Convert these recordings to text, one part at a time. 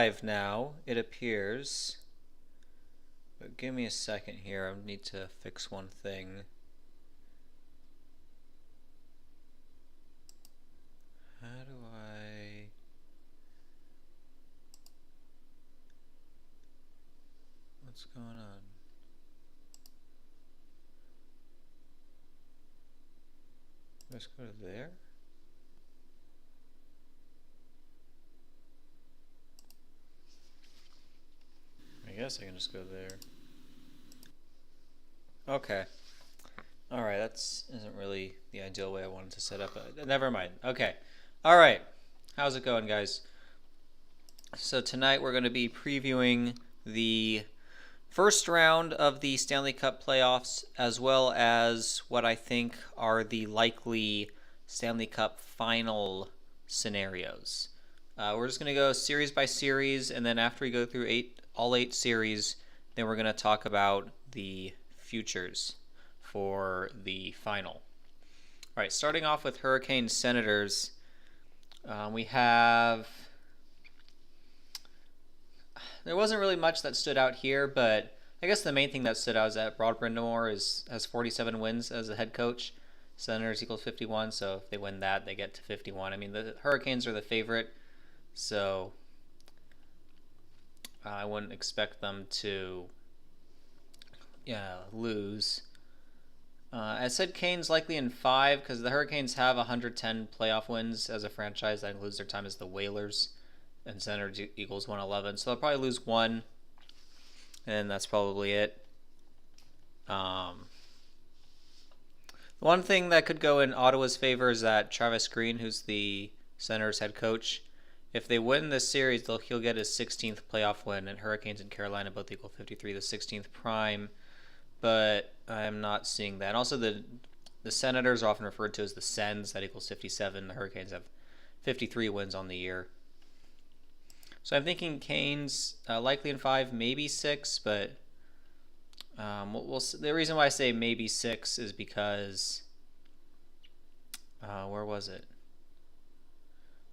5 now, it appears. But give me a second here. I need to fix one thing. How do I... What's going on? Let's go to there. I guess I can just go there. Okay. Alright, isn't really the ideal way I wanted to set up. Never mind. Okay. Alright. How's it going, guys? So tonight we're going to be previewing the first round of the Stanley Cup playoffs, as well as what I think are the likely Stanley Cup final scenarios. We're just going to go series by series, and then after we go through all eight series, then we're going to talk about the futures for the final. All right, starting off with Hurricanes Senators, we have... There wasn't really much that stood out here, but I guess the main thing that stood out is that Rod Brind'Amour has 47 wins as a head coach. Senators equals 51, so if they win that, they get to 51. I mean, the Hurricanes are the favorite, so I wouldn't expect them to lose. I said Canes likely in 5 because the Hurricanes have 110 playoff wins as a franchise. That includes their time as the Whalers, and Senators equals 111. So they'll probably lose 1, and that's probably it. The one thing that could go in Ottawa's favor is that Travis Green, who's the Senators head coach, if they win this series, he'll get his 16th playoff win, and Hurricanes and Carolina both equal 53, the 16th prime. But I'm not seeing that. And also, the Senators are often referred to as the Sens. That equals 57. The Hurricanes have 53 wins on the year. So I'm thinking Canes likely in 5, maybe 6. But the reason why I say maybe 6 is because where was it?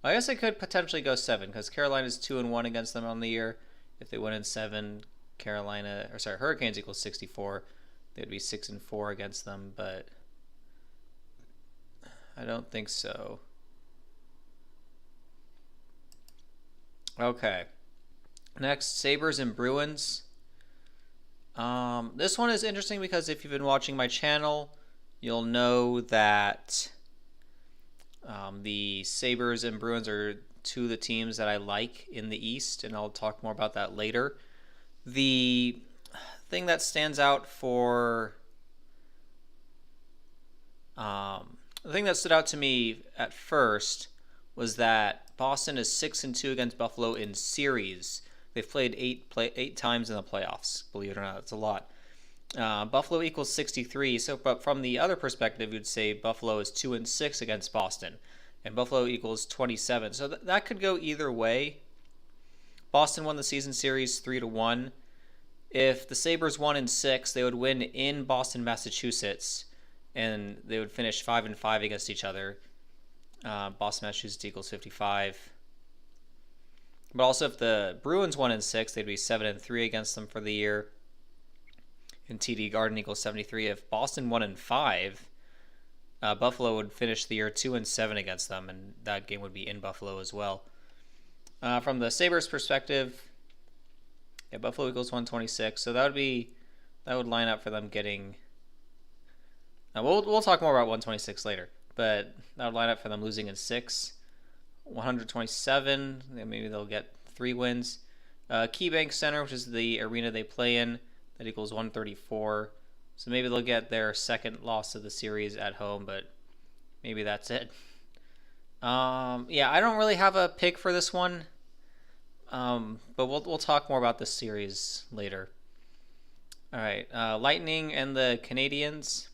I guess I could potentially go 7 because Carolina's 2-1 against them on the year. If they win in 7, Hurricanes equals 64. They'd be 6-4 against them, but I don't think so. Okay. Next, Sabres and Bruins. This one is interesting because if you've been watching my channel, you'll know that the Sabres and Bruins are two of the teams that I like in the East, and I'll talk more about that later. The thing that stands out the thing that stood out to me at first was that Boston is 6-2 against Buffalo in series. They've played eight times in the playoffs. Believe it or not, that's a lot. Buffalo equals 63. So, but from the other perspective, you'd say Buffalo is 2-6 against Boston, and Buffalo equals 27. So that could go either way. Boston won the season series 3-1. If the Sabres won in 6, they would win in Boston, Massachusetts, and they would finish 5-5 against each other. Boston, Massachusetts equals 55. But also, if the Bruins won in 6, they'd be 7-3 against them for the year. And TD Garden equals 73. If Boston won in 5, Buffalo would finish the year 2-7 against them, and that game would be in Buffalo as well. From the Sabres' perspective, Buffalo equals 126, so that would line up for them getting. We'll talk more about 126 later, but that would line up for them losing in 6. 127, maybe they'll get 3 wins. KeyBank Center, which is the arena they play in, that equals 134. So maybe they'll get their second loss of the series at home, but maybe that's it. I don't really have a pick for this one. But we'll talk more about this series later. All right, Lightning and the Canadiens.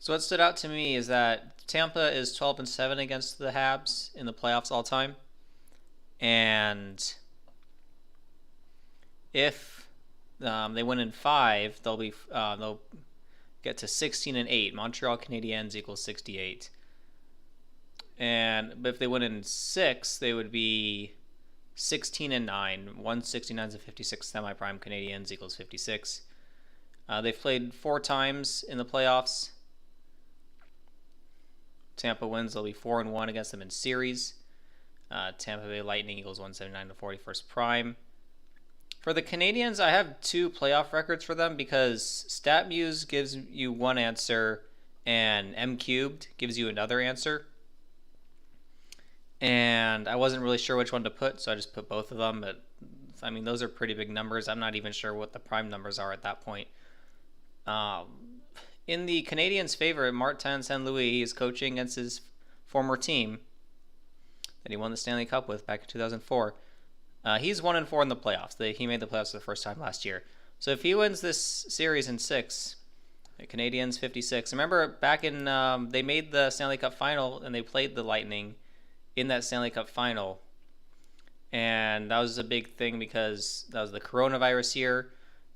So what stood out to me is that Tampa is 12-7 against the Habs in the playoffs all time, and if they win in 5, they'll get to 16-8. Montreal Canadiens equals 68. But if they win in 6, they would be 16-9. 169 is a 56 semi-prime. Canadiens equals 56. They've played 4 times in the playoffs. Tampa wins. They'll be 4-1 against them in series. Tampa Bay Lightning equals 179 to 41st prime. For the Canadiens, I have 2 playoff records for them because StatMuse gives you one answer and M cubed gives you another answer. And I wasn't really sure which one to put, so I just put both of them. But I mean, those are pretty big numbers. I'm not even sure what the prime numbers are at that point. In the Canadiens' favor, Martin St. Louis is coaching against his former team that he won the Stanley Cup with back in 2004. He's 1-4 in the playoffs. He made the playoffs for the first time last year. So if he wins this series in 6, the Canadiens 56. Remember back in they made the Stanley Cup final and they played the Lightning in that Stanley Cup final, and that was a big thing because that was the coronavirus year.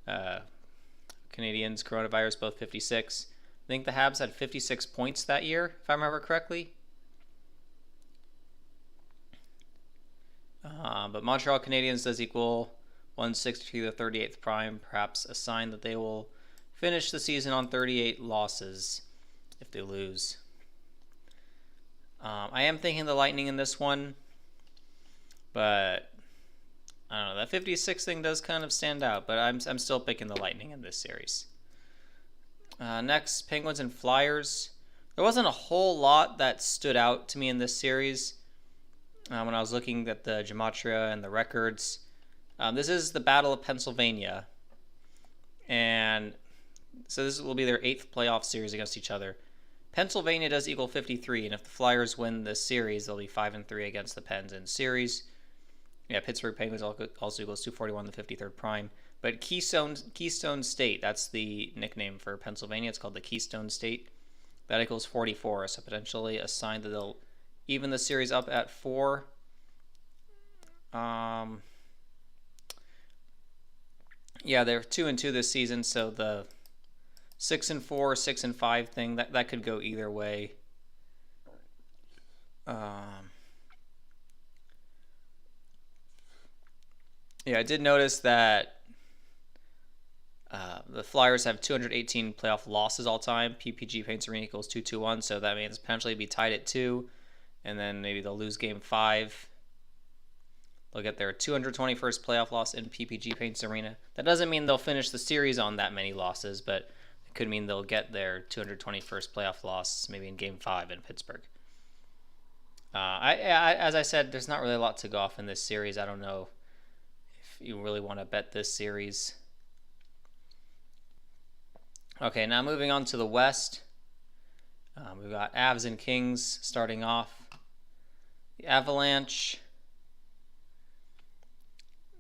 Canadiens, coronavirus, both 56. I think the Habs had 56 points that year, if I remember correctly. But Montreal Canadiens does equal 160 to the 38th prime, perhaps a sign that they will finish the season on 38 losses if they lose. I am thinking the Lightning in this one, but I don't know. That 56 thing does kind of stand out, but I'm still picking the Lightning in this series. Next, Penguins and Flyers. There wasn't a whole lot that stood out to me in this series when I was looking at the gematria and the records. This is the Battle of Pennsylvania, and so this will be their 8th playoff series against each other. Pennsylvania does equal 53, and if the Flyers win this series, they'll be 5-3 against the Pens in series. Yeah, Pittsburgh Penguins also equals 241, the 53rd prime. But Keystone State, that's the nickname for Pennsylvania. It's called the Keystone State. That equals 44, so potentially a sign that they'll even the series up at 4. Yeah, they're 2-2 this season, so the 6-4, 6-5 thing that could go either way. Yeah, I did notice that the Flyers have 218 playoff losses all time. PPG Paints Arena equals 221, so that means potentially be tied at 2, and then maybe they'll lose Game 5. They'll get their 221st playoff loss in PPG Paints Arena. That doesn't mean they'll finish the series on that many losses, but it could mean they'll get their 221st playoff loss maybe in Game 5 in Pittsburgh. As I said, there's not really a lot to go off in this series. I don't know if you really want to bet this series. Okay, now moving on to the West. We've got Avs and Kings starting off. The Avalanche.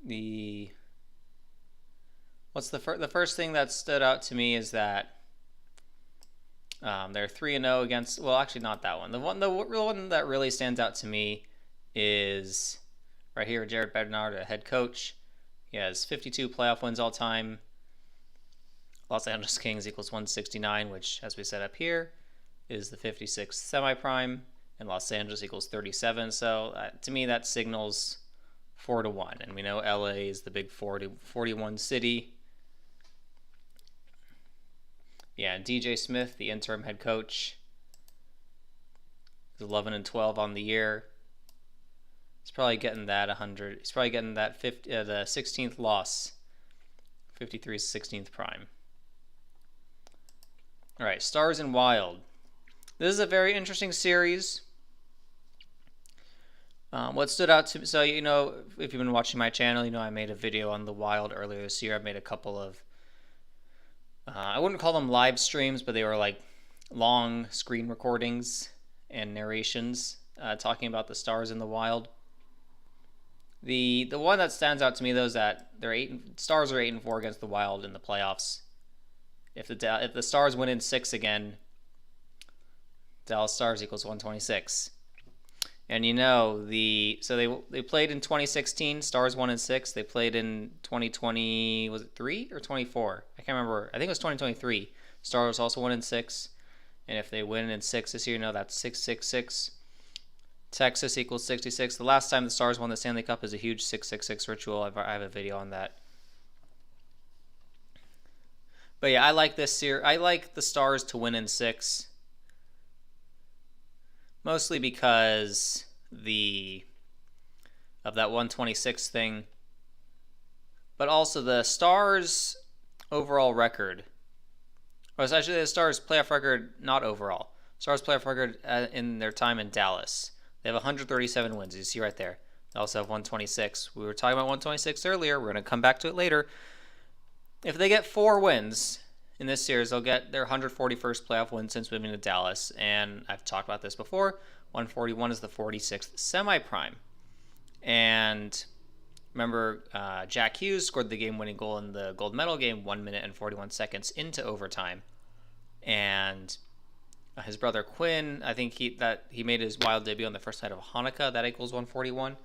The first thing that stood out to me is that they're 3-0 against. Well, actually, not that one. The one that really stands out to me is right here. Jared Bednar, the head coach. He has 52 playoff wins all time. Los Angeles Kings equals 169, which, as we said up here, is the 56th semi-prime, and Los Angeles equals 37. So to me, that signals 4-1, and we know LA is the big 41 city. Yeah, and DJ Smith, the interim head coach, is 11-12 on the year. He's probably getting that 100. He's probably getting that the 16th loss, 53's 16th prime. All right, Stars and Wild. This is a very interesting series. What stood out to me, so if you've been watching my channel, I made a video on the Wild earlier this year. I made a couple of, I wouldn't call them live streams, but they were like long screen recordings and narrations talking about the Stars in the Wild. The one that stands out to me though is that Stars are 8-4 against the Wild in the playoffs. If the Stars win in 6 again, Dallas Stars equals 126. And they played in 2016. Stars won in 6. They played in 2020. Was it 3 or 24? I can't remember. I think it was 2023. Stars also won in 6. And if they win in 6 this year, that's 666. Texas equals 66. The last time the Stars won the Stanley Cup is a huge 666 ritual. I have a video on that. But yeah, I like this series. I like the Stars to win in 6. Mostly because of that 126 thing. But also the Stars' overall record. Or it's actually the Stars' playoff record, not overall. Stars' playoff record in their time in Dallas. They have 137 wins. You see right there. They also have 126. We were talking about 126 earlier. We're going to come back to it later. If they get 4 wins in this series, they'll get their 141st playoff win since moving to Dallas. And I've talked about this before. 141 is the 46th semi-prime. And remember, Jack Hughes scored the game-winning goal in the gold medal game 1 minute and 41 seconds into overtime. And his brother Quinn, I think he made his Wild debut on the first night of Hanukkah. That equals 141.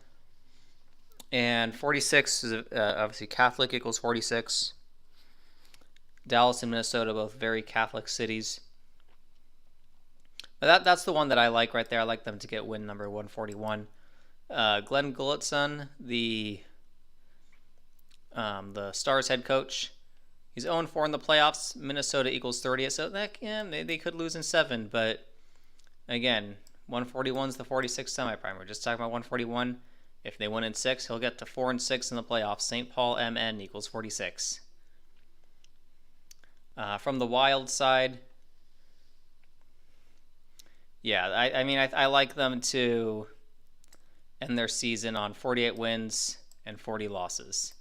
And 46 is obviously Catholic, equals 46. Dallas and Minnesota, both very Catholic cities. But that's the one that I like right there. I like them to get win number 141. Glenn Gulutzson, the Stars head coach, he's 0-4 in the playoffs. Minnesota equals 30. So they could lose in 7. But again, 141 is the 46th semi-prime. We're just talking about 141. If they win in 6, he'll get to 4-6 in the playoffs. St. Paul MN equals 46. From the Wild side, yeah, I like them to end their season on 48 wins and 40 losses.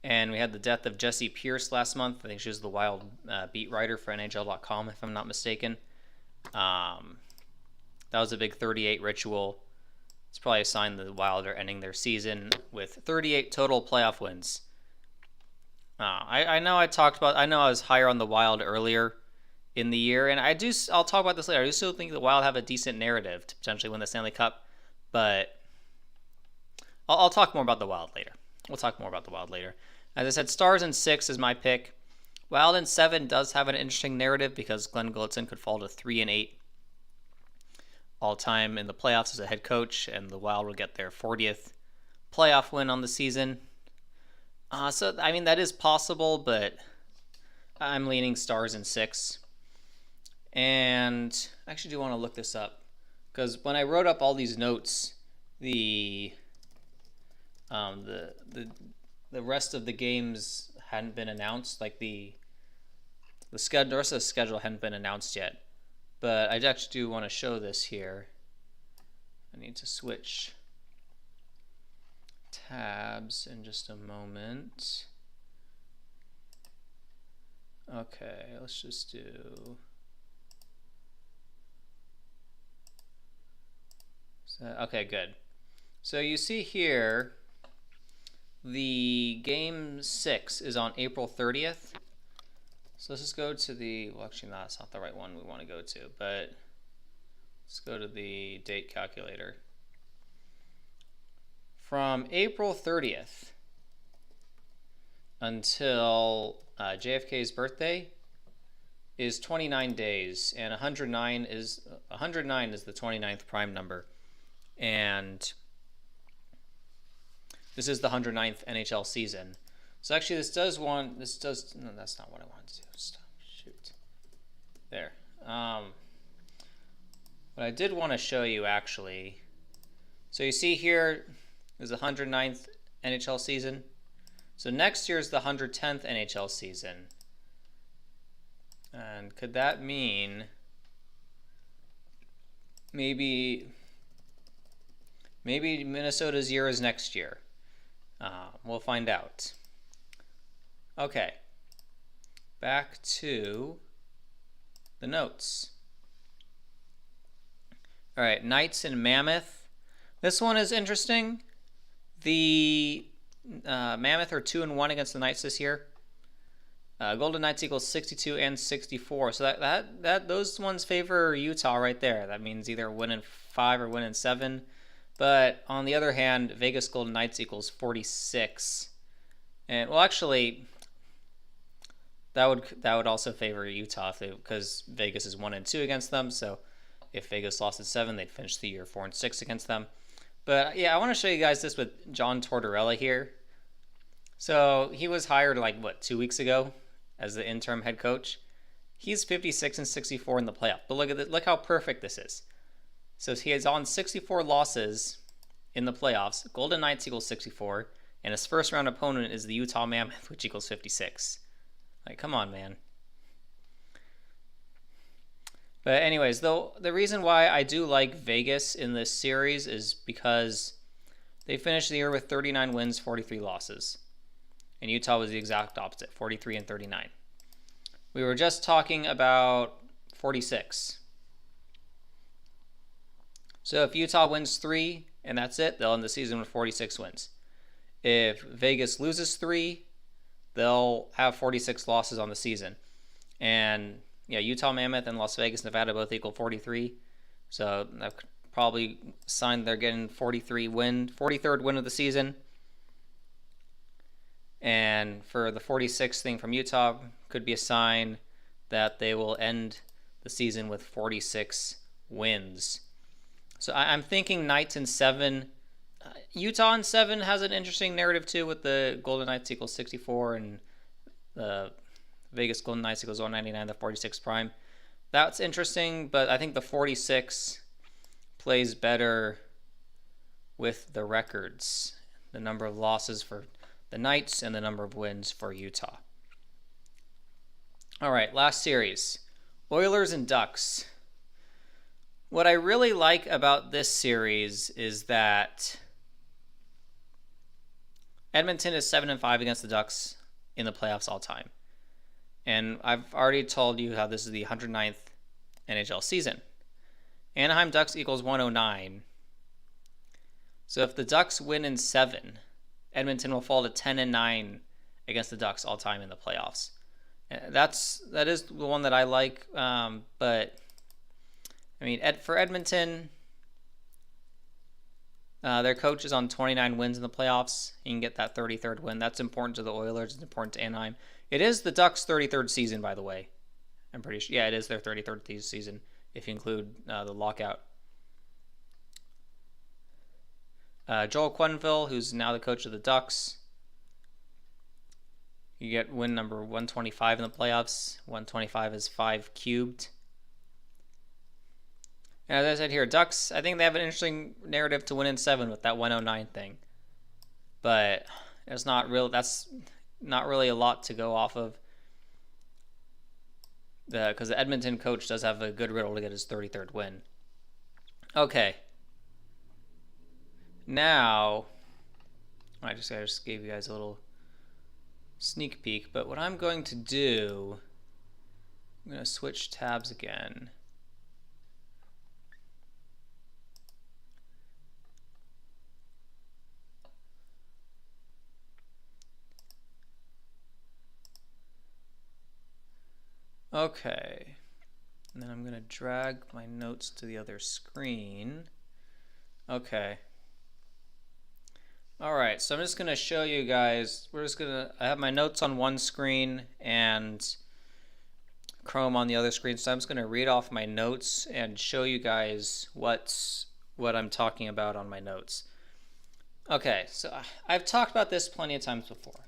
And we had the death of Jessie Pierce last month. I think she was the Wild beat writer for NHL.com, if I'm not mistaken. That was a big 38 ritual. It's probably a sign that the Wild are ending their season with 38 total playoff wins. I know I was higher on the Wild earlier in the year, and I'll talk about this later. I do still think the Wild have a decent narrative to potentially win the Stanley Cup, but I'll talk more about the Wild later. We'll talk more about the Wild later. As I said, Stars in 6 is my pick. Wild in 7 does have an interesting narrative because Glenn Gulutzson could fall to 3-8 all time in the playoffs as a head coach, and the Wild will get their 40th playoff win on the season. That is possible, but I'm leaning Stars in 6. And I actually do want to look this up because when I wrote up all these notes, the rest of the games hadn't been announced. Like the rest of the schedule hadn't been announced yet. But I actually do want to show this here. I need to switch tabs in just a moment. Okay, let's just do. Okay, good. So you see here, the game 6 is on April 30th. So let's just go to actually, no, that's not the right one we want to go to, but let's go to the date calculator. From April 30th until JFK's birthday is 29 days, and 109 is the 29th prime number. And this is the 109th NHL season. So actually no, that's not what I wanted to do. Stop. Shoot. There. What I did want to show you actually, so you see here is the 109th NHL season. So next year is the 110th NHL season. And could that mean maybe Minnesota's year is next year? We'll find out. Okay, back to the notes. All right, Knights and Mammoth. This one is interesting. The Mammoth are 2-1 against the Knights this year. Golden Knights equals 62 and 64. So that those ones favor Utah right there. That means either win in 5 or win in 7. But on the other hand, Vegas Golden Knights equals 46. And well, actually, That would also favor Utah because Vegas is 1-2 against them. So if Vegas lost at 7, they'd finish the year 4-6 against them. But yeah, I want to show you guys this with John Tortorella here. So he was hired like 2 weeks ago as the interim head coach. He's 56-64 in the playoff. But look how perfect this is. So he is on 64 losses in the playoffs. Golden Knights equals 64, and his first round opponent is the Utah Mammoth, which equals 56. Like, come on, man. But anyways, though, the reason why I do like Vegas in this series is because they finished the year with 39 wins, 43 losses. And Utah was the exact opposite, 43-39. We were just talking about 46. So if Utah wins 3 and that's it, they'll end the season with 46 wins. If Vegas loses 3, they'll have 46 losses on the season. And yeah, Utah Mammoth and Las Vegas Nevada both equal 43. So I've probably signed they're getting 43rd win of the season. And for the 46th thing from Utah, could be a sign that they will end the season with 46 wins. So I'm thinking Knights in 7. Utah in 7 has an interesting narrative too, with the Golden Knights equals 64 and the Vegas Golden Knights equals 199, the 46 prime. That's interesting, but I think the 46 plays better with the records, the number of losses for the Knights and the number of wins for Utah. All right, last series, Oilers and Ducks. What I really like about this series is that Edmonton is 7-5 against the Ducks in the playoffs all time. And I've already told you how this is the 109th NHL season. Anaheim Ducks equals 109. So if the Ducks win in 7, Edmonton will fall to 10-9 against the Ducks all time in the playoffs. That is the one that I like, but I mean, for Edmonton, their coach is on 29 wins in the playoffs. He can get that 33rd win. That's important to the Oilers. It's important to Anaheim. It is the Ducks' 33rd season, by the way. I'm pretty sure. Yeah, it is their 33rd season if you include the lockout. Joel Quenneville, who's now the coach of the Ducks. You get win number 125 in the playoffs. 125 is 5 cubed. And as I said here, Ducks, I think they have an interesting narrative to win in 7 with that 109 thing. But it's not real. That's not really a lot to go off of. Because the Edmonton coach does have a good riddle to get his 33rd win. Okay. Now, I just gave you guys a little sneak peek. But what I'm going to do, I'm going to switch tabs again. Okay, and then I'm going to drag my notes to the other screen. Okay. All right, so I'm just going to show you guys, I have my notes on one screen and Chrome on the other screen, so I'm just going to read off my notes and show you guys what I'm talking about on my notes. Okay, so I've talked about this plenty of times before.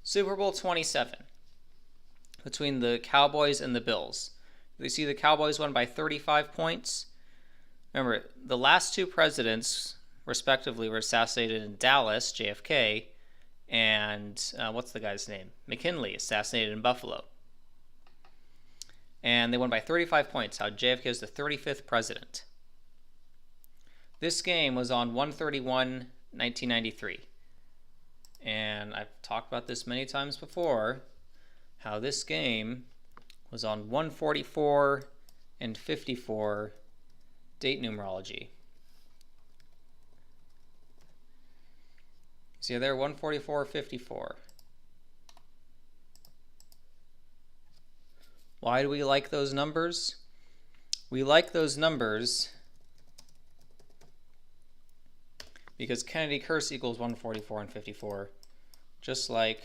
Super Bowl 27. Between the Cowboys and the Bills. You see the Cowboys won by 35 points. Remember, the last 2 presidents, respectively, were assassinated in Dallas, JFK, and what's the guy's name? McKinley, assassinated in Buffalo. And they won by 35 points, how JFK is the 35th president. This game was on 1/31/1993. And I've talked about this many times before, how this game was on 144 and 54 date numerology. See there, 144, 54. Why do we like those numbers? We like those numbers because Kennedy curse equals 144 and 54, just like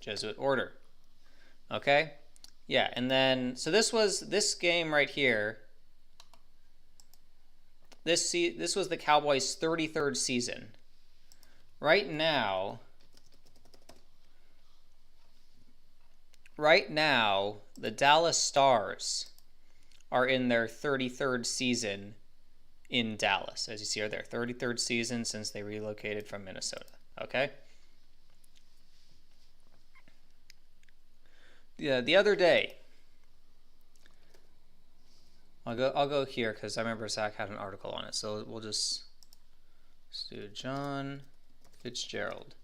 Jesuit order. Okay? Yeah, and then, so this game right here. This was the Cowboys' 33rd season. Right now, the Dallas Stars are in their 33rd season in Dallas. As you see, are their 33rd season since they relocated from Minnesota. Okay? Yeah, the other day, I'll go here because I remember Zach had an article on it. So we'll just do John Fitzgerald.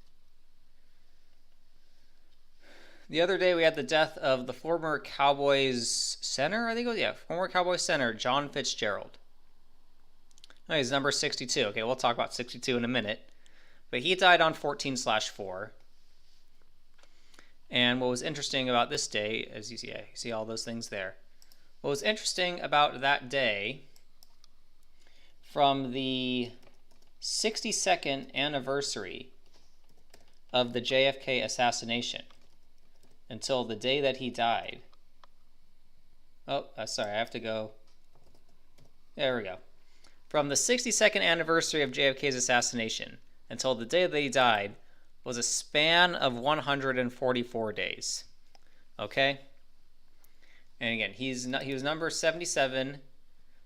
The other day we had the death of the former Cowboys center, I think it was, yeah, former Cowboys center, John Fitzgerald. Oh, he's number 62. Okay, we'll talk about 62 in a minute. But he died on 14/4. And what was interesting about this day, as you see all those things there. What was interesting about that day, from the 62nd anniversary of the JFK assassination until the day that he died. Oh, sorry, I have to go. There we go. From the 62nd anniversary of JFK's assassination until the day that he died was a span of 144 days. Okay? And again, he was number 77.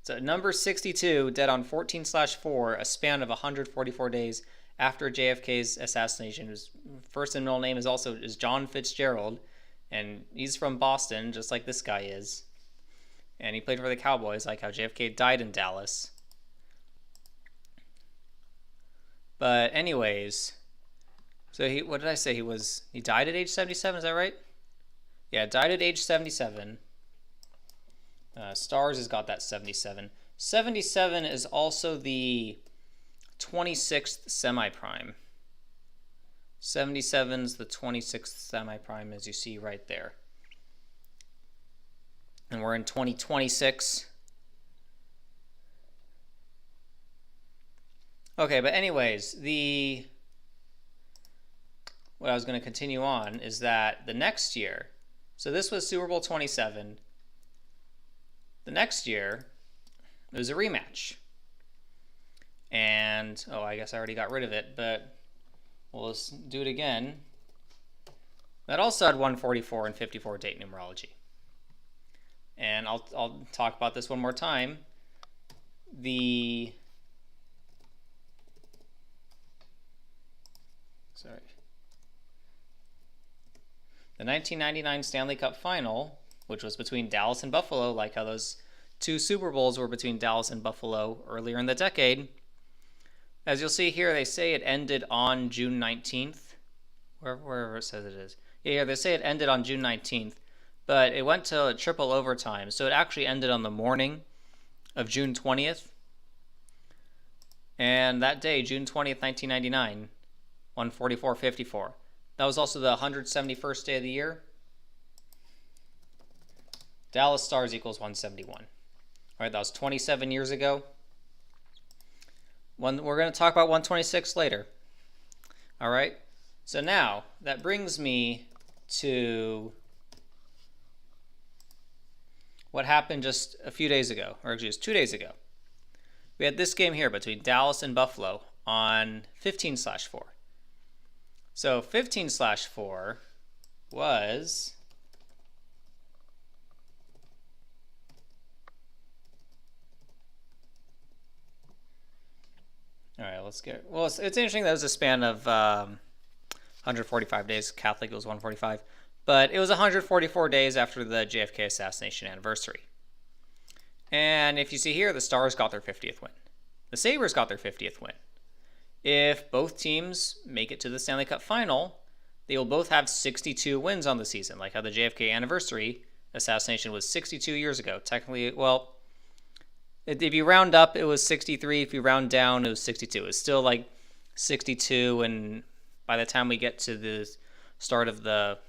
So number 62, dead on 14/4, a span of 144 days after JFK's assassination. His first and middle name is John Fitzgerald, and he's from Boston, just like this guy is. And he played for the Cowboys, like how JFK died in Dallas. But anyways, so what did I say? He died at age 77, is that right? Yeah, died at age 77. Stars has got that 77. 77 is also the 26th semi-prime. 77 is the 26th semi-prime, as you see right there. And we're in 2026. Okay, but anyways, what I was going to continue on is that the next year, so this was Super Bowl 27. The next year, it was a rematch. And, I guess I already got rid of it, but we'll just do it again. That also had 144 and 54 date numerology. And I'll talk about this one more time. The 1999 Stanley Cup Final, which was between Dallas and Buffalo, like how those two Super Bowls were between Dallas and Buffalo earlier in the decade. As you'll see here, they say it ended on June 19th. Wherever it says it is. Yeah, they say it ended on June 19th, but it went to triple overtime, so it actually ended on the morning of June 20th. And that day, June 20th, 1999, 144-54. That was also the 171st day of the year. Dallas Stars equals 171. All right, that was 27 years ago. We're going to talk about 126 later. All right, so now that brings me to what happened just a few days ago, or actually just 2 days ago. We had this game here between Dallas and Buffalo on 15/4. So 15/4 was all right. Let's get it's interesting that it was a span of 145 days. Catholic, it was 145, but it was 144 days after the JFK assassination anniversary. And if you see here, the Stars got their 50th win. The Sabres got their 50th win. If both teams make it to the Stanley Cup Final, they will both have 62 wins on the season, like how the JFK anniversary assassination was 62 years ago. Technically, well, if you round up, it was 63. If you round down, it was 62. It's still like 62, and by the time we get to the start of the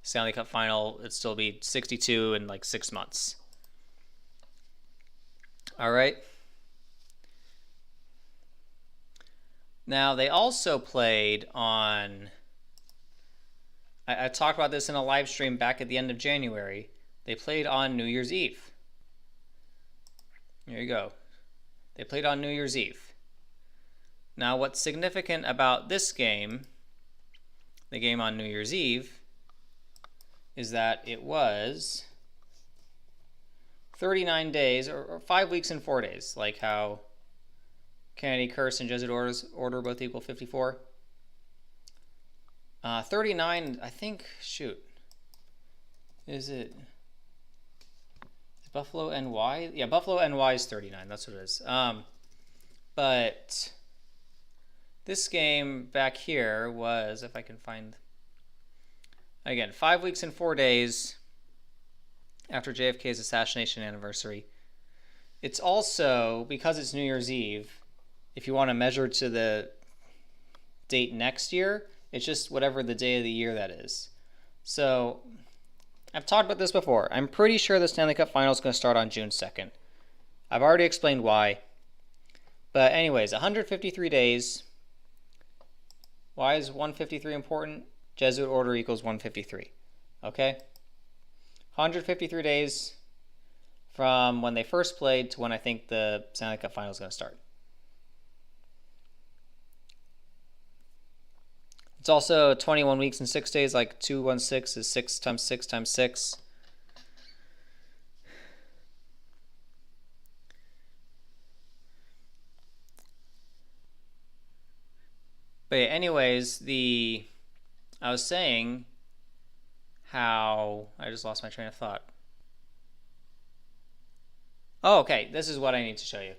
Stanley Cup Final, it'd still be 62 in like 6 months. All right. Now, they also played on I talked about this in a live stream back at the end of January. They played on New Year's Eve. There you go. They played on New Year's Eve. Now, what's significant about this game, the game on New Year's Eve, is that it was 39 days, or 5 weeks and 4 days, like how Kennedy Curse and Jesuit order both equal 54. 39, I think, shoot. Is Buffalo NY? Yeah, Buffalo NY is 39. That's what it is. But this game back here was, if I can find, again, 5 weeks and 4 days after JFK's assassination anniversary. It's also, because it's New Year's Eve, if you want to measure to the date next year, it's just whatever the day of the year that is. So I've talked about this before. I'm pretty sure the Stanley Cup Final is going to start on June 2nd. I've already explained why. But anyways, 153 days. Why is 153 important? Jesuit order equals 153. Okay? 153 days from when they first played to when I think the Stanley Cup Final is going to start. It's also 21 weeks and 6 days, like 216 is 6 times 6 times 6. But anyways, I was saying how I just lost my train of thought. Oh, okay, this is what I need to show you.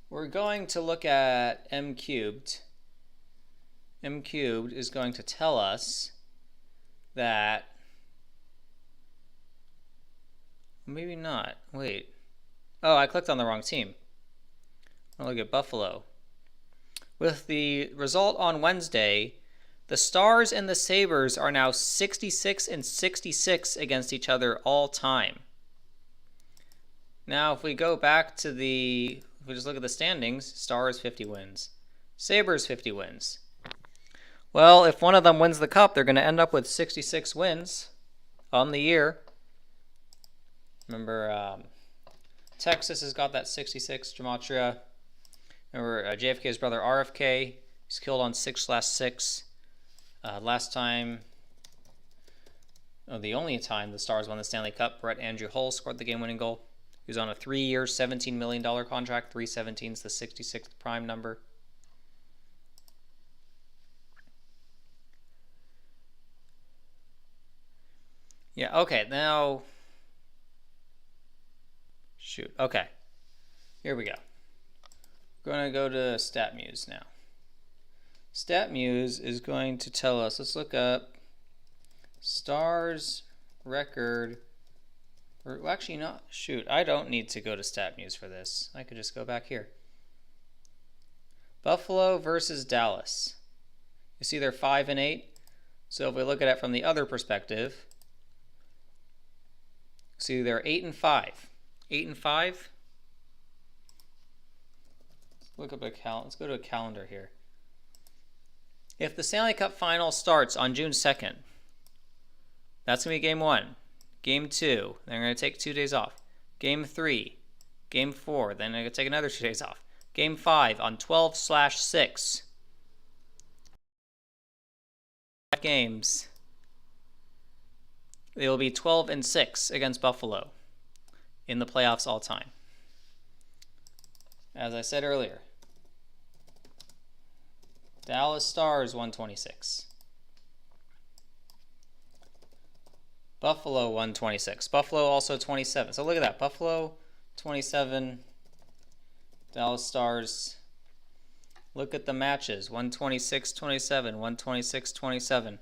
We're going to look at m cubed. M cubed is going to tell us that, maybe not, wait. Oh, I clicked on the wrong team. I'll look at Buffalo. With the result on Wednesday, the Stars and the Sabres are now 66 and 66 against each other all time. Now, if we go back to if we just look at the standings, Stars 50 wins, Sabres 50 wins. Well, if one of them wins the cup, they're going to end up with 66 wins on the year. Remember, Texas has got that 66 gematria. Remember, JFK's brother RFK, he's killed on 6/6. Last time, the only time the Stars won the Stanley Cup, Brett Andrew Hull scored the game-winning goal. He was on a 3-year, $17 million contract. 317 is the 66th prime number. Yeah, okay, now, shoot, okay, here we go. We're going to go to StatMuse now. StatMuse is going to tell us, let's look up Stars record, or well, actually not, shoot, I don't need to go to StatMuse for this. I could just go back here. Buffalo versus Dallas. You see they're 5 and 8. So if we look at it from the other perspective, see they're 8 and 5. 8 and 5. Look up let's go to a calendar here. If the Stanley Cup Final starts on June 2nd, that's going to be game 1. Game 2, they're going to take 2 days off. Game 3, game 4, then they're going to take another 2 days off. Game 5 on 12/6. Games. They will be 12 and 6 against Buffalo in the playoffs all time. As I said earlier, Dallas Stars 126. Buffalo 126. Buffalo also 27. So look at that. Buffalo 27. Dallas Stars. Look at the matches. 126-27. 126-27.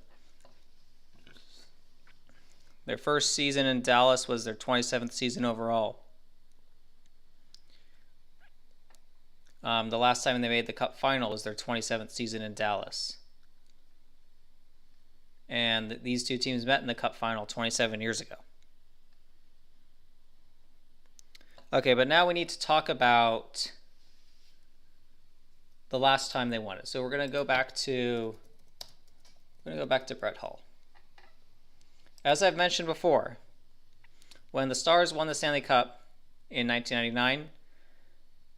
Their first season in Dallas was their 27th season overall. The last time they made the Cup Final was their 27th season in Dallas. And these two teams met in the Cup Final 27 years ago. Okay, but now we need to talk about the last time they won it. So we're going to go back to I'm going to go back to Brett Hull. As I've mentioned before, when the Stars won the Stanley Cup in 1999,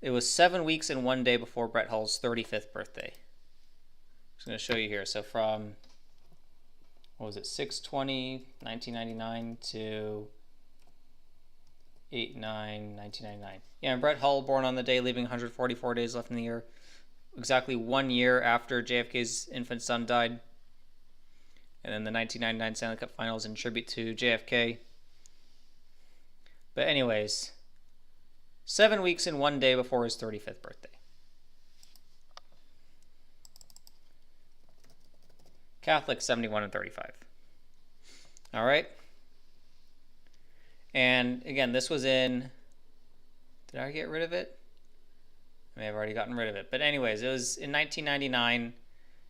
it was 7 weeks and 1 day before Brett Hull's 35th birthday. I'm just going to show you here. So from, what was it, 6/20/1999 to 8/9/1999. Yeah, and Brett Hull born on the day, leaving 144 days left in the year. Exactly 1 year after JFK's infant son died. And then the 1999 Stanley Cup Finals in tribute to JFK. But anyways, 7 weeks and 1 day before his 35th birthday. Catholic, 71 and 35. All right. And again, this was in, did I get rid of it? I may have already gotten rid of it. But anyways, it was in 1999.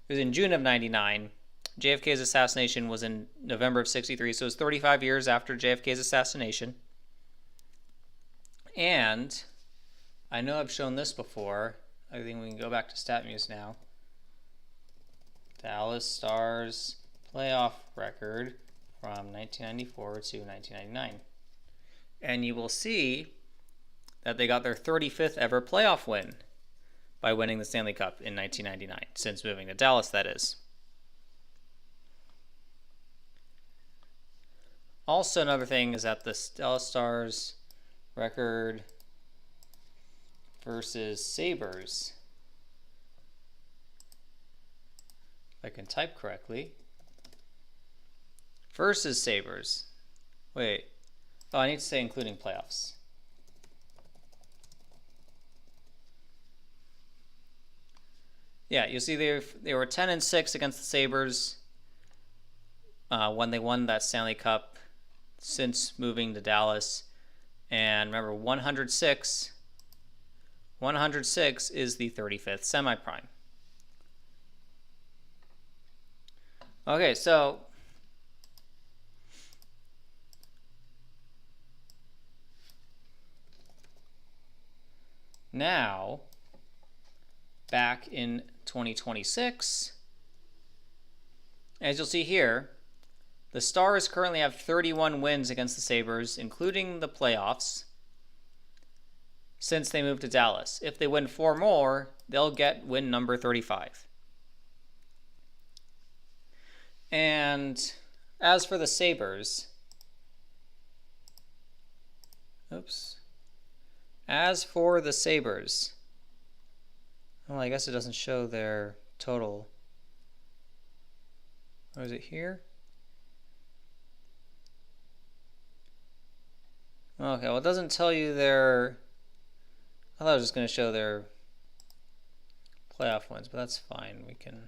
It was in June of 99. JFK's assassination was in November of 63. So it was 35 years after JFK's assassination. And I know I've shown this before. I think we can go back to StatMuse now. Dallas Stars playoff record from 1994 to 1999. And you will see that they got their 35th ever playoff win by winning the Stanley Cup in 1999, since moving to Dallas, that is. Also, another thing is that the Dallas Stars record versus Sabres, if I can type correctly, versus Sabres. Wait. Oh, I need to say including playoffs. Yeah, you see they were 10 and 6 against the Sabres when they won that Stanley Cup since moving to Dallas. And remember, 106 is the 35th semi-prime. Okay, so now, back in 2026, as you'll see here, the Stars currently have 31 wins against the Sabres, including the playoffs, since they moved to Dallas. If they win 4 more, they'll get win number 35. And as for the Sabres, well, I guess it doesn't show their total. Or is it here? Okay, well, it doesn't tell you their, I thought it was just going to show their playoff wins, but that's fine. We can,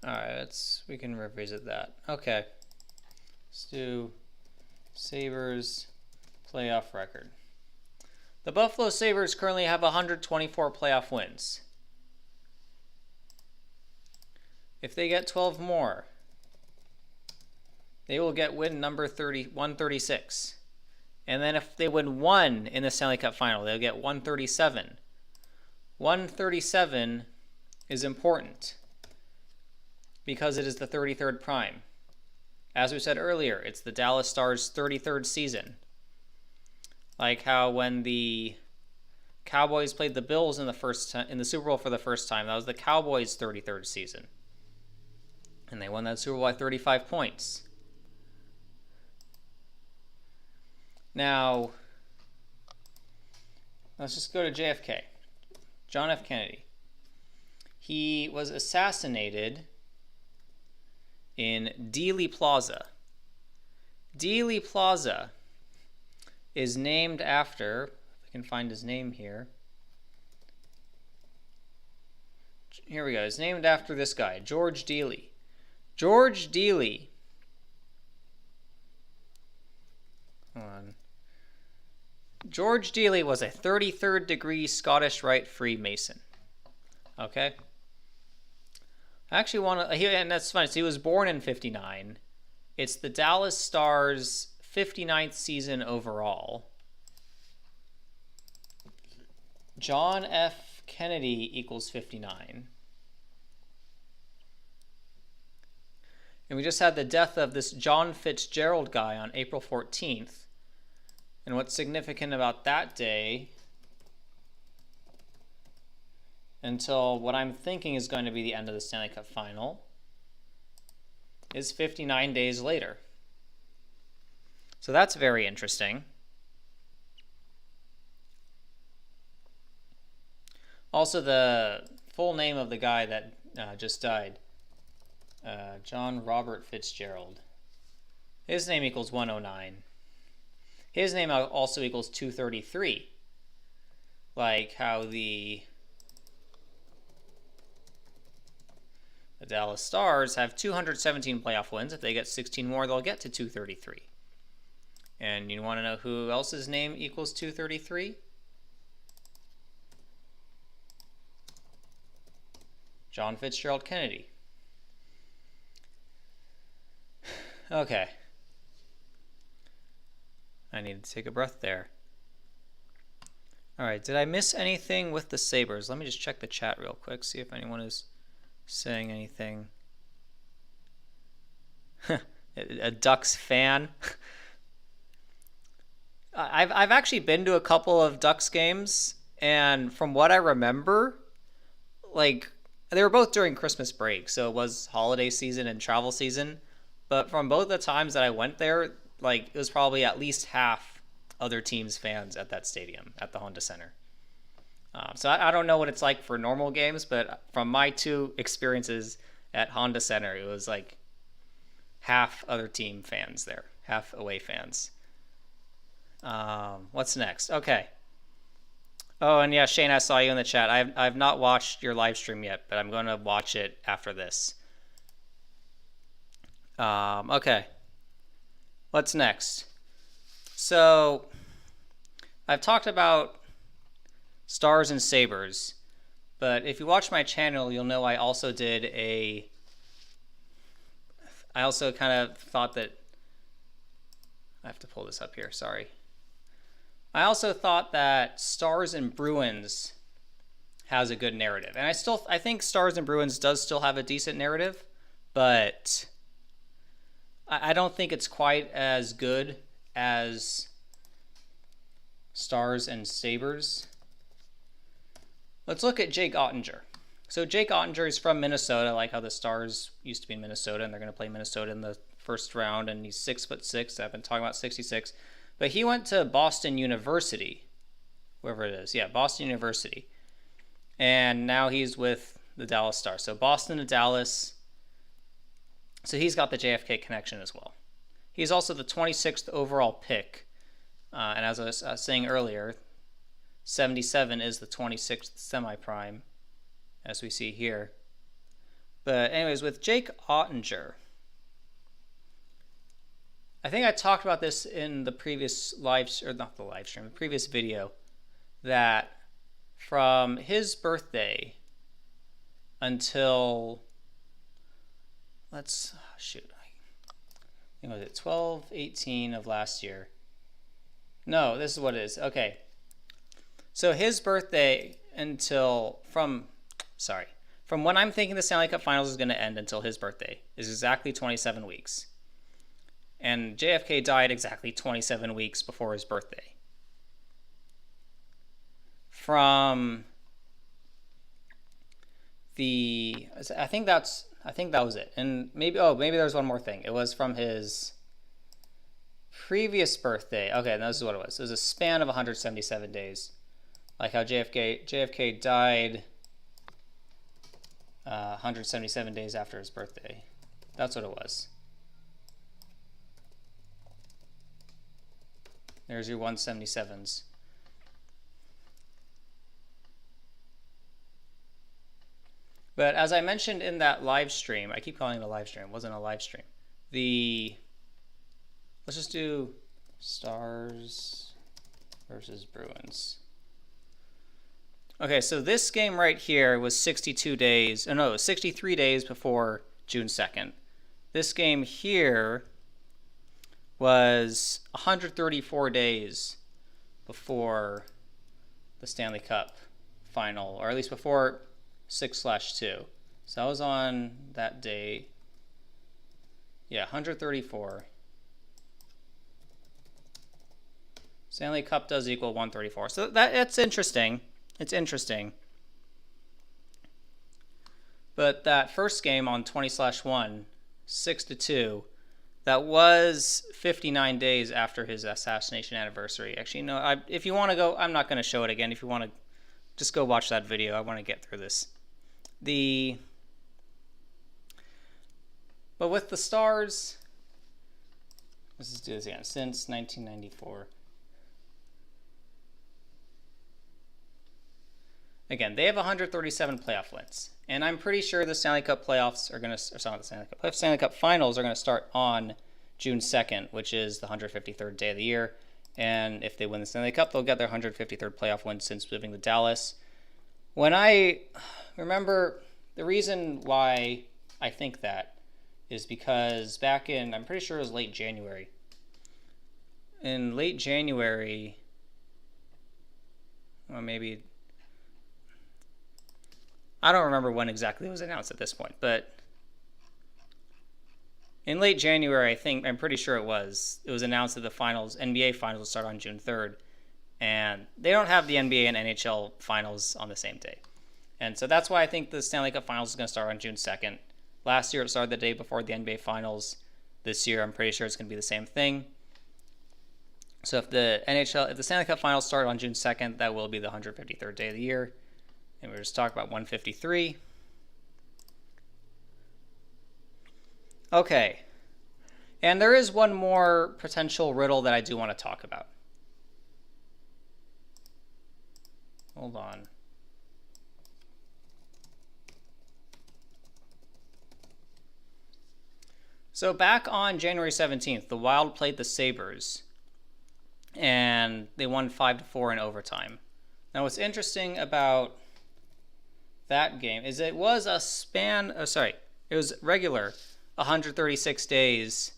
alright, we can revisit that. Okay, let's do Sabres playoff record. The Buffalo Sabres currently have 124 playoff wins. If they get 12 more, they will get win number 136. And then if they win 1 in the Stanley Cup Final, they'll get 137. 137 is important because it is the 33rd prime. As we said earlier, it's the Dallas Stars' 33rd season. Like how when the Cowboys played the Bills in the Super Bowl for the first time, that was the Cowboys' 33rd season. And they won that Super Bowl by 35 points. Now, let's just go to JFK. John F. Kennedy. He was assassinated in Dealey Plaza. Dealey Plaza is named after, if I can find his name here. Here we go. It's named after this guy, George Dealey. George Dealey. Hold on. George Dealey was a 33rd degree Scottish Rite Freemason. Okay? I actually want to, and that's funny, so he was born in 59. It's the Dallas Stars' 59th season overall. John F. Kennedy equals 59. And we just had the death of this John Fitzgerald guy on April 14th. And what's significant about that day, until what I'm thinking is going to be the end of the Stanley Cup Final, is 59 days later. So that's very interesting. Also, the full name of the guy that just died, John Robert Fitzgerald. His name equals 109. His name also equals 233. Like how the Dallas Stars have 217 playoff wins. If they get 16 more, they'll get to 233. And you want to know who else's name equals 233? John Fitzgerald Kennedy. Okay. I need to take a breath there. Alright, did I miss anything with the Sabres? Let me just check the chat real quick, see if anyone is saying anything. A Ducks fan. I've actually been to a couple of Ducks games, and from what I remember, like, they were both during Christmas break, so it was holiday season and travel season. But from both the times that I went there, like, it was probably at least half other teams' fans at that stadium, at the Honda Center. So I don't know what it's like for normal games, but from my two experiences at Honda Center, it was like half other team fans there, half away fans. What's next? Okay. Oh, and yeah, Shane, I saw you in the chat. I've not watched your live stream yet, but I'm going to watch it after this. Okay. What's next? So, I've talked about Stars and Sabres, but if you watch my channel, you'll know I also kind of thought that, I have to pull this up here, sorry. I also thought that Stars and Bruins has a good narrative. And I think Stars and Bruins does still have a decent narrative, but I don't think it's quite as good as Stars and Sabres. Let's look at Jake Ottinger. So Jake Ottinger is from Minnesota, like how the Stars used to be in Minnesota, and they're going to play Minnesota in the first round, and he's 6'6". I've been talking about 66. But he went to Boston University, wherever it is. Yeah, Boston University. And now he's with the Dallas Stars. So Boston to Dallas. So he's got the JFK connection as well. He's also the 26th overall pick. And as I was saying earlier, 77 is the 26th semi-prime, as we see here. But anyways, with Jake Ottinger, I think I talked about this in the previous the previous video, that from his birthday until, I think was it 12/18 of last year. No, this is what it is. Okay. So his birthday from when I'm thinking the Stanley Cup Finals is going to end until his birthday is exactly 27 weeks. And JFK died exactly 27 weeks before his birthday. I think that was it. And maybe there's one more thing. It was from his previous birthday. Okay, this is what it was. It was a span of 177 days. Like how JFK died 177 days after his birthday. That's what it was. There's your 177s. But as I mentioned in that live stream, I keep calling it a live stream. It wasn't a live stream. Let's just do Stars versus Bruins. Okay, so this game right here was 63 days before June 2nd. This game here was 134 days before the Stanley Cup Final, or at least before 6/2. So I was on that day. Yeah, 134. Stanley Cup does equal 134. So that's interesting. It's interesting. But that first game on 20/1, 6-2, that was 59 days after his assassination anniversary. Actually, no, if you want to go, I'm not going to show it again. If you want to, just go watch that video. I want to get through this. But with the Stars, let's just do this again. Since 1994. Again, they have 137 playoff wins. And I'm pretty sure the Stanley Cup playoffs are going to, or not the Stanley Cup finals are going to start on June 2nd, which is the 153rd day of the year. And if they win the Stanley Cup, they'll get their 153rd playoff win since moving to Dallas. When I remember, the reason why I think that is because back in, I'm pretty sure it was late January. In late January, or maybe, I don't remember when exactly it was announced at this point, but in late January, I'm pretty sure it was announced that the NBA finals will start on June 3rd, and they don't have the NBA and NHL finals on the same day. And so that's why I think the Stanley Cup finals is going to start on June 2nd. Last year it started the day before the NBA finals. This year I'm pretty sure it's going to be the same thing. So if the Stanley Cup finals start on June 2nd, that will be the 153rd day of the year. And we're just talking about 153. Okay. And there is one more potential riddle that I do want to talk about. Hold on. So back on January 17th, the Wild played the Sabres, and they won 5-4 in overtime. Now what's interesting about that game is it was it was regular 136 days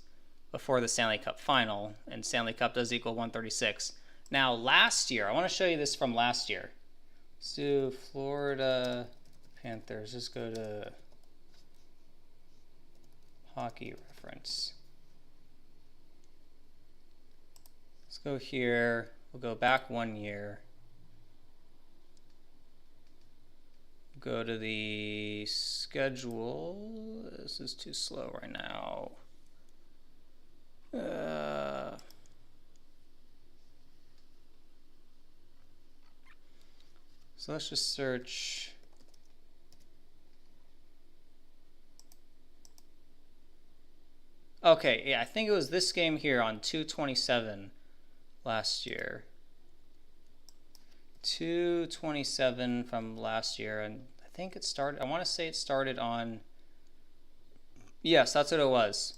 before the Stanley Cup final, and Stanley Cup does equal 136. Now last year, I want to show you this from last year. Let's do Florida Panthers. Just go to hockey reference. Let's go here. We'll go back 1 year. Go to the schedule. This is too slow right now. So let's just search. Okay, yeah, I think it was this game here on 2/27 last year. 2/27 from last year, and I think it started, I want to say it started on, yes, that's what it was.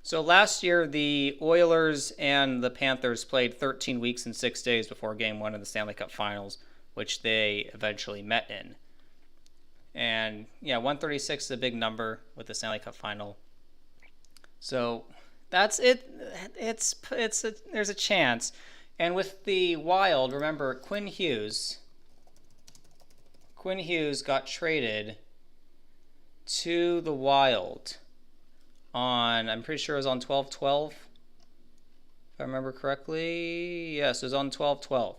So last year, the Oilers and the Panthers played 13 weeks and 6 days before Game 1 of the Stanley Cup Finals, which they eventually met in. And yeah, 136 is a big number with the Stanley Cup Final. So that's it. There's a chance. And with the Wild, remember Quinn Hughes got traded to the Wild on, I'm pretty sure it was on 12/12, if I remember correctly. Yes, it was on 12/12.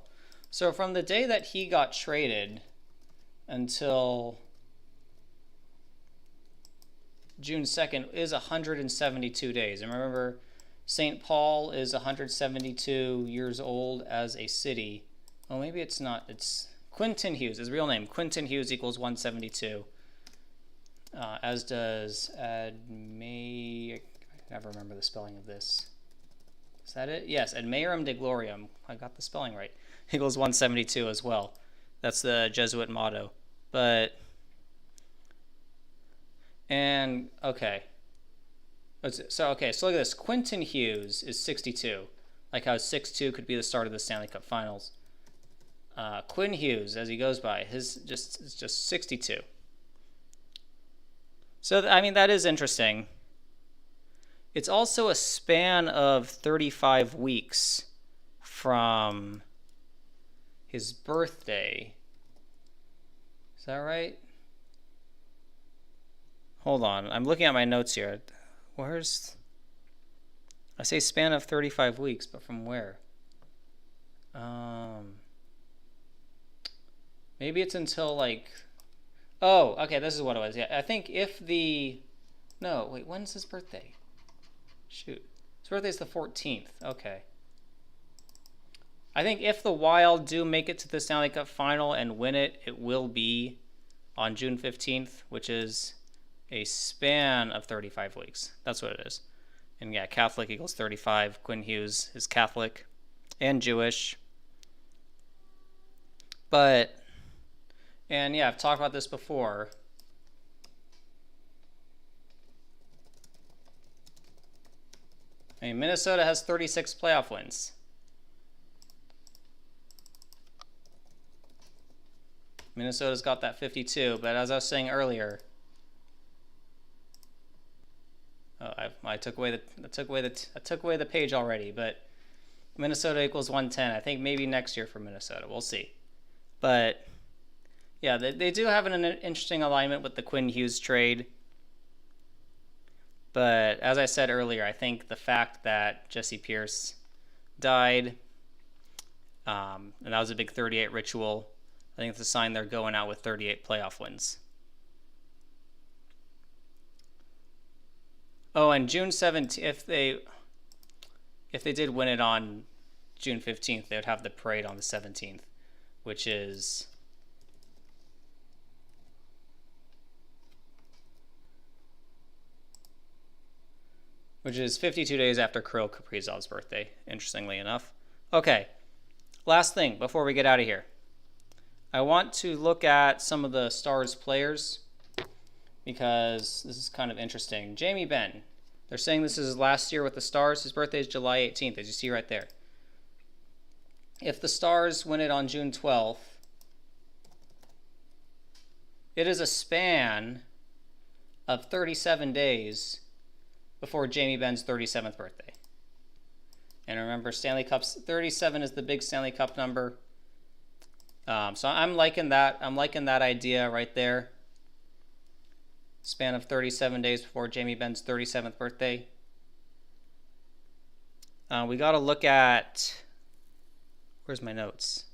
So from the day that he got traded until June 2nd is 172 days. And remember, St. Paul is 172 years old as a city. Oh, maybe it's not. It's Quentin Hughes. His real name, Quentin Hughes, equals 172. As does I never remember the spelling of this. Is that it? Yes, Ad Maiorem de Gloriam. I got the spelling right. Equals 172 as well. That's the Jesuit motto. Okay. So look at this. Quentin Hughes is 62. Like how 6-2 could be the start of the Stanley Cup Finals. Quinn Hughes, as he goes by, it's just 62. So, I mean, that is interesting. It's also a span of 35 weeks from his birthday. Is that right? Hold on. I'm looking at my notes here. Where's... I say span of 35 weeks, but from where? Maybe it's until like... Oh, okay, this is what it was. Yeah, I think if the... No, wait, when's his birthday? Shoot. His birthday's the 14th. Okay. I think if the Wild do make it to the Stanley Cup final and win it, it will be on June 15th, which is a span of 35 weeks. That's what it is. And yeah, Catholic equals 35. Quinn Hughes is Catholic and Jewish. But, and yeah, I've talked about this before. I mean, Minnesota has 36 playoff wins. Minnesota's got that 52, but as I was saying earlier, I took away the page already, but Minnesota equals 110. I think maybe next year for Minnesota. We'll see. But yeah, they do have an interesting alignment with the Quinn Hughes trade. But as I said earlier, I think the fact that Jesse Pierce died, and that was a big 38 ritual, I think it's a sign they're going out with 38 playoff wins. Oh, and June 17th, if they did win it on June 15th, they would have the parade on the 17th, which is which is 52 days after Kirill Kaprizov's birthday, interestingly enough. Okay, last thing before we get out of here. I want to look at some of the Stars players because this is kind of interesting. Jamie Benn, they're saying this is his last year with the Stars. His birthday is July 18th, as you see right there. If the Stars win it on June 12th, it is a span of 37 days before Jamie Benn's 37th birthday. And remember, Stanley Cup's 37 is the big Stanley Cup number. So I'm liking that. I'm liking that idea right there. Span of 37 days before Jamie Benn's 37th birthday. We got to look at... Where's my notes?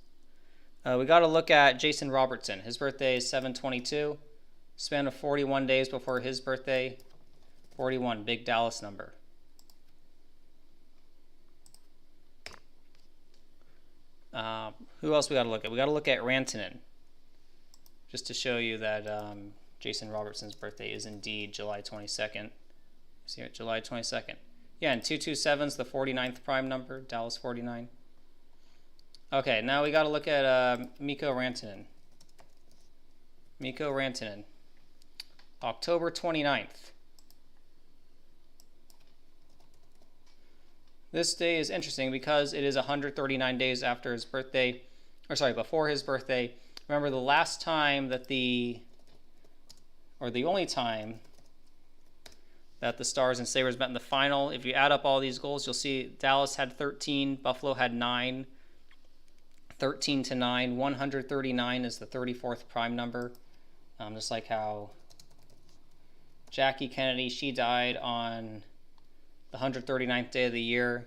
We got to look at Jason Robertson. His birthday is 7/22. Span of 41 days before his birthday. 41, big Dallas number. Who else we got to look at? We got to look at Rantanen, just to show you that Jason Robertson's birthday is indeed July 22nd. See it, July 22nd. Yeah, and 227 is the 49th prime number, Dallas 49. Okay, now we got to look at Mikko Rantanen. Mikko Rantanen, October 29th. This day is interesting because it is 139 days after his birthday, or sorry, before his birthday. Remember, the last time that the only time that the Stars and Sabres met in the final, if you add up all these goals, you'll see Dallas had 13, Buffalo had 9, 13-9, 139 is the 34th prime number. Just like how Jackie Kennedy, she died on the 139th day of the year.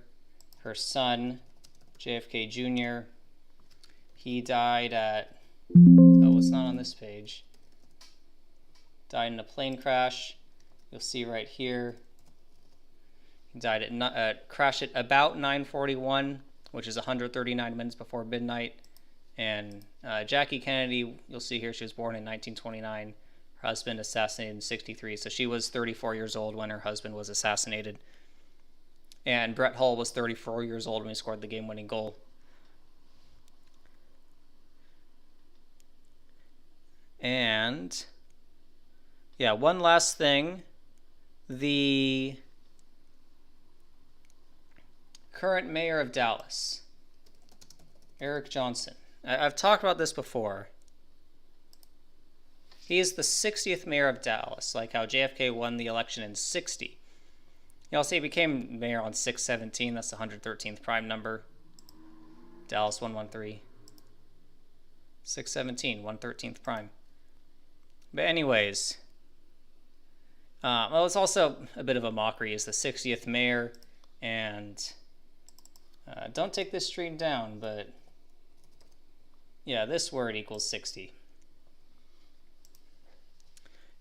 Her son, JFK Jr., he died at, oh, it's not on this page, died in a plane crash. You'll see right here. He died at crash at about 9:41, which is 139 minutes before midnight. And Jackie Kennedy, you'll see here, she was born in 1929. Her husband assassinated in 1963, so she was 34 years old when her husband was assassinated. And Brett Hull was 34 years old when he scored the game-winning goal. And yeah, one last thing. The current mayor of Dallas, Eric Johnson. I've talked about this before. He is the 60th mayor of Dallas, like how JFK won the election in 60. He also became mayor on 6/17. That's the 113th prime number. Dallas 113. 6/17, 113th prime. But anyways, Well, it's also a bit of a mockery. Is the 60th mayor, and don't take this stream down, but yeah, this word equals 60.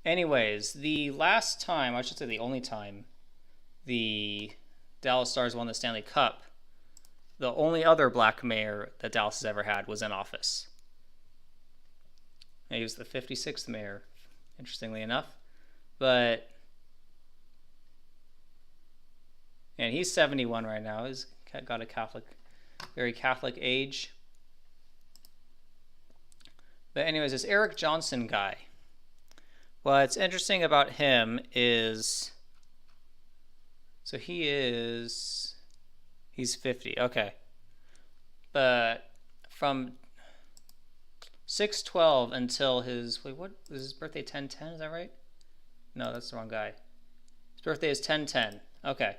Anyways, the last time, I should say the only time, the Dallas Stars won the Stanley Cup, the only other black mayor that Dallas has ever had was in office. He was the 56th mayor, interestingly enough. But, and he's 71 right now. He's got a very Catholic age. But anyways, this Eric Johnson guy. What's interesting about him is, so he's 50, okay. But from 6/12 until his, wait, what was his birthday? 10/10, is that right? No, that's the wrong guy. His birthday is 10/10, okay.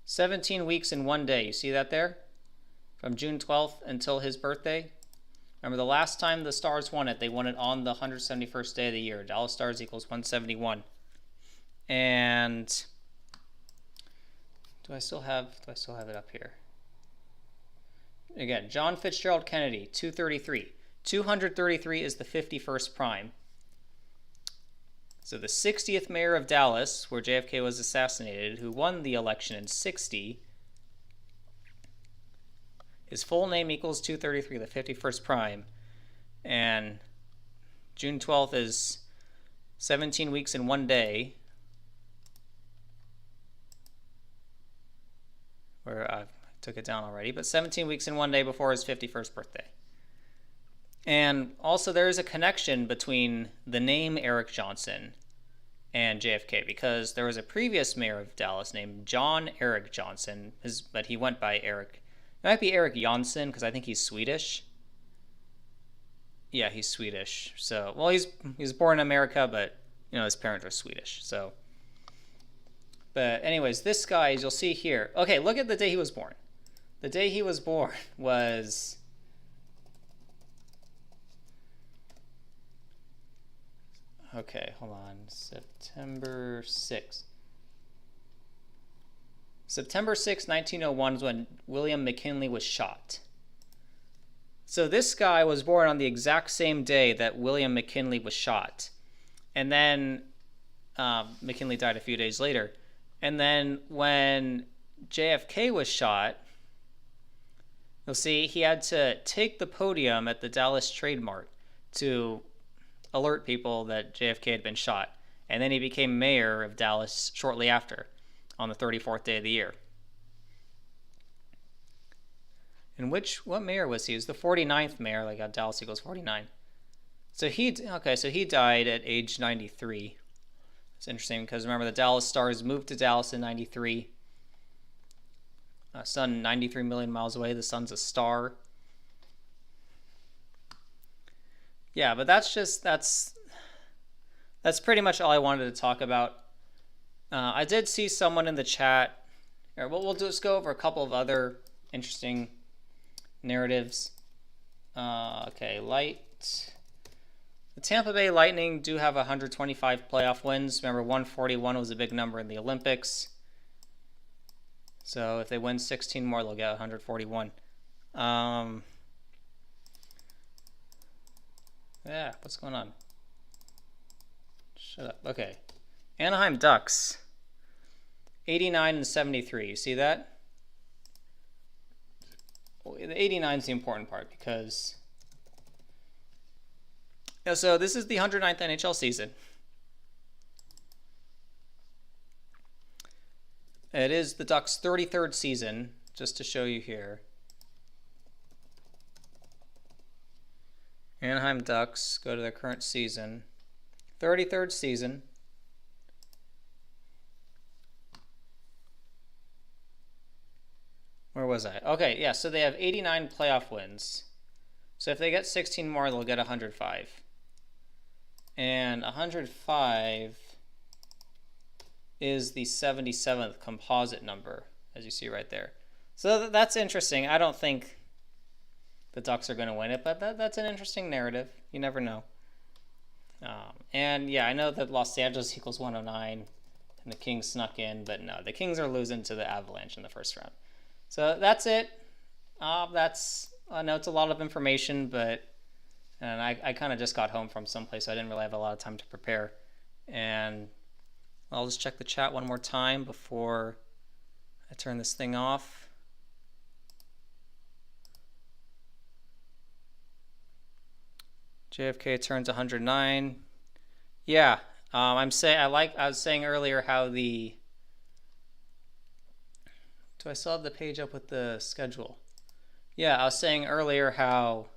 17 weeks in one day, you see that there? From June 12th until his birthday. Remember, the last time the Stars won it, they won it on the 171st day of the year. Dallas Stars equals 171. And do I still have it up here? Again, John Fitzgerald Kennedy, 233. 233 is the 51st prime. So the 60th mayor of Dallas, where JFK was assassinated, who won the election in 60, his full name equals 233, the 51st prime. And June 12th is 17 weeks in one day. Where I took it down already, but 17 weeks in one day before his 51st birthday. And also there is a connection between the name Eric Johnson and JFK, because there was a previous mayor of Dallas named John Eric Johnson, but he went by Eric. It might be Eric Jansson, because I think he's Swedish. Yeah, he's Swedish. So, well, he's born in America, but his parents are Swedish. So, but anyways, this guy, as you'll see here. Okay, look at the day he was born. The day he was born was okay, hold on. September 6th. September 6, 1901 is when William McKinley was shot. So this guy was born on the exact same day that William McKinley was shot. And then McKinley died a few days later. And then when JFK was shot, you'll see he had to take the podium at the Dallas Trade Mart to alert people that JFK had been shot. And then he became mayor of Dallas shortly after, on the 34th day of the year. And what mayor was he? He was the 49th mayor, like Dallas equals 49. So he died at age 93. It's interesting because remember the Dallas Stars moved to Dallas in 93. Sun 93 million miles away. The sun's a star. Yeah, but that's pretty much all I wanted to talk about. I did see someone in the chat. We'll just go over a couple of other interesting narratives. Okay, the Tampa Bay Lightning do have 125 playoff wins. Remember, 141 was a big number in the Olympics. So if they win 16 more, they'll get 141. Yeah, what's going on? Shut up. Okay. Anaheim Ducks, 89 and 73. You see that? Well, the 89 is the important part because... Yeah, so this is the 109th NHL season. It is the Ducks' 33rd season, just to show you here. Anaheim Ducks go to their current season. 33rd season. Where was I? Okay, yeah, so they have 89 playoff wins. So if they get 16 more, they'll get 105. And 105 is the 77th composite number, as you see right there. So that's interesting. I don't think the Ducks are going to win it, but that's an interesting narrative. You never know. And yeah, I know that Los Angeles equals 109 and the Kings snuck in, but no, the Kings are losing to the Avalanche in the first round. So that's it. I know it's a lot of information, but and I kind of just got home from someplace, so I didn't really have a lot of time to prepare. And I'll just check the chat one more time before I turn this thing off. JFK turns 109. Yeah, I was saying earlier how the. Do I still have the page up with the schedule? Yeah, I was saying earlier how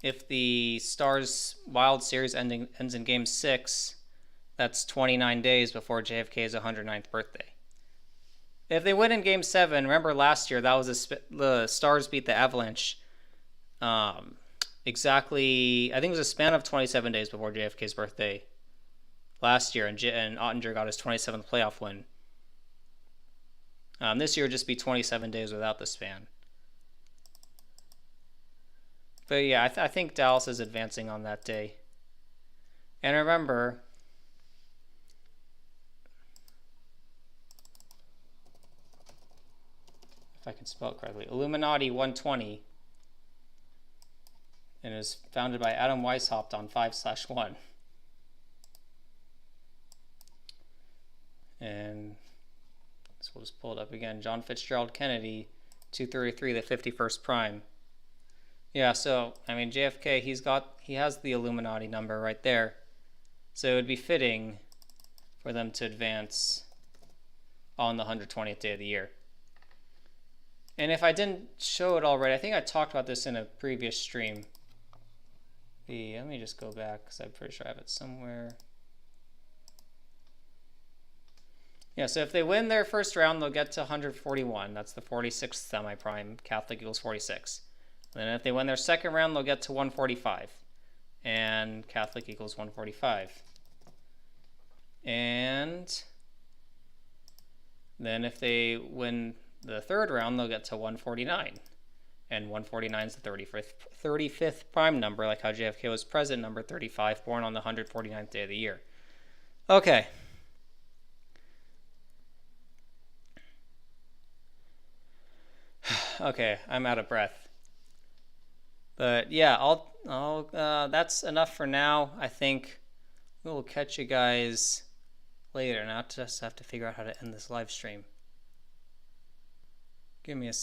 if the Stars Wild series ends in Game 6, that's 29 days before JFK's 109th birthday. If they win in Game 7, remember last year that was the Stars beat the Avalanche exactly, I think it was a span of 27 days before JFK's birthday last year, and Ottinger got his 27th playoff win. This year would just be 27 days without the span. But yeah, I think Dallas is advancing on that day. And remember, if I can spell it correctly, Illuminati 120, and is founded by Adam Weishaupt on 5/1. And so we'll just pull it up again. John Fitzgerald Kennedy, 233, the 51st prime. Yeah, so I mean JFK, he has the Illuminati number right there, so it would be fitting for them to advance on the 120th day of the year. And if I didn't show it already, I think I talked about this in a previous stream. Let me just go back because I'm pretty sure I have it somewhere. Yeah, so if they win their first round, they'll get to 141. That's the 46th semi-prime. Catholic equals 46. And then if they win their second round, they'll get to 145. And Catholic equals 145. And then if they win the third round, they'll get to 149. And 149 is the 35th prime number, like how JFK was president, number 35, born on the 149th day of the year. Okay. Okay, I'm out of breath. But yeah, that's enough for now. I think we'll catch you guys later. Now I just have to figure out how to end this live stream. Give me a second.